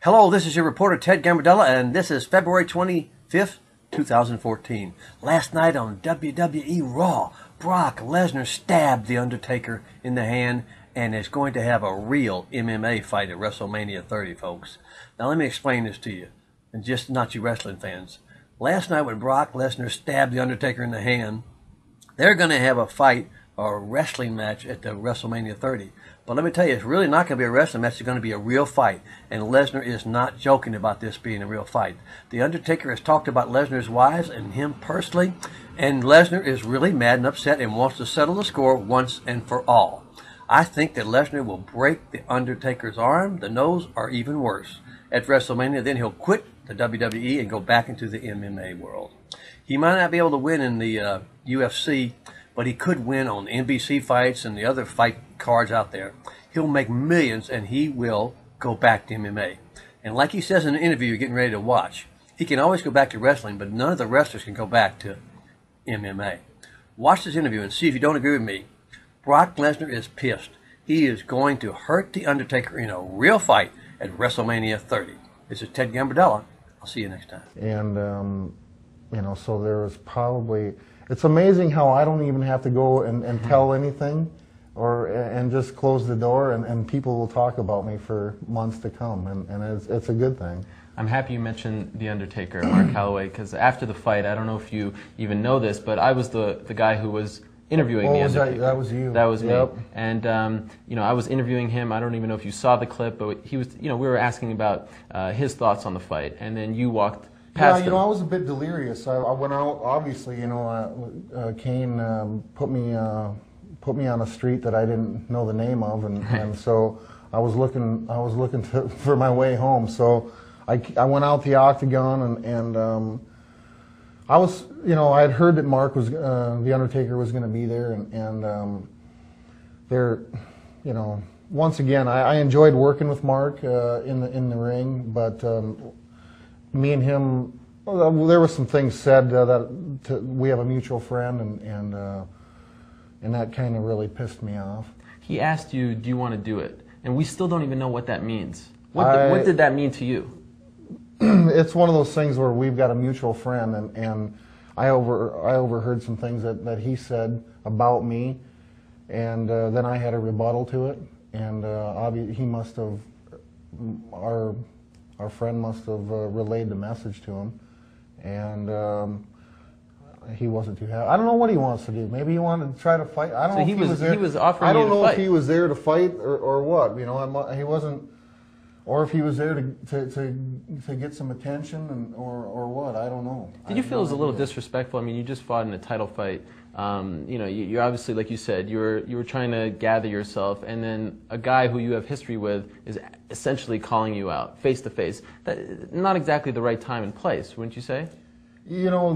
Hello, this is your reporter Ted Gambardella, and this is February 25th, 2014. Last night on WWE Raw, Brock Lesnar stabbed The Undertaker in the hand and is going to have a real MMA fight at Wrestlemania 30, folks. Now let me explain this to you, and just not you wrestling fans. Last night when Brock Lesnar stabbed The Undertaker in the hand, they're going to have a fight or a wrestling match at the Wrestlemania 30. But let me tell you, it's really not going to be a wrestling match. It's going to be a real fight. And Lesnar is not joking about this being a real fight. The Undertaker has talked about Lesnar's wives and him personally. And Lesnar is really mad and upset and wants to settle the score once and for all. I think that Lesnar will break the Undertaker's arm, the nose, or even worse at WrestleMania. Then he'll quit the WWE and go back into the MMA world. He might not be able to win in the UFC, but he could win on NBC fights and the other fight cards out there. He'll make millions, and he will go back to MMA. And like he says in an interview you're getting ready to watch, he can always go back to wrestling, but none of the wrestlers can go back to MMA. Watch this interview and see if you don't agree with me. Brock Lesnar is pissed. He is going to hurt The Undertaker in a real fight at WrestleMania 30. This is Ted Gambardella. I'll see you next time. And, you know, so there was probably... It's amazing how I don't even have to go and tell anything and just close the door, and people will talk about me for months to come, and it's a good thing. I'm happy you mentioned The Undertaker, Mark Calloway, because after the fight, I don't know if you even know this, but I was the guy who was interviewing The Undertaker. That was you. That was yep. me. And, you know, I was interviewing him. I don't even know if you saw the clip, but he was, you know, we were asking about his thoughts on the fight, and then you walked past him. I was a bit delirious. I went out, obviously, you know, Kane put me on a street that I didn't know the name of, and so I was looking for my way home. So I went out the octagon, and I was, you know, I had heard that Mark was The Undertaker was going to be there, and there, you know, once again I enjoyed working with Mark in the ring, but me and him, well, there were some things said we have a mutual friend, and that kind of really pissed me off. He asked you, do you want to do it? And we still don't even know what that means. What did that mean to you? It's one of those things where we've got a mutual friend, and I overheard some things that he said about me, and then I had a rebuttal to it, and he must have, our friend must have relayed the message to him, and he wasn't too happy. I don't know what he wants to do. Maybe he wanted to try to fight. I don't know if he was there. He was offering I don't you to know fight. if he was there to fight or what. You know, he wasn't, or if he was there to get some attention or what. I don't know. Did you feel it was a little disrespectful? I mean, you just fought in a title fight. You know, you're obviously, like you said, you were trying to gather yourself, and then a guy who you have history with is essentially calling you out face to face. Not exactly the right time and place, wouldn't you say? You know,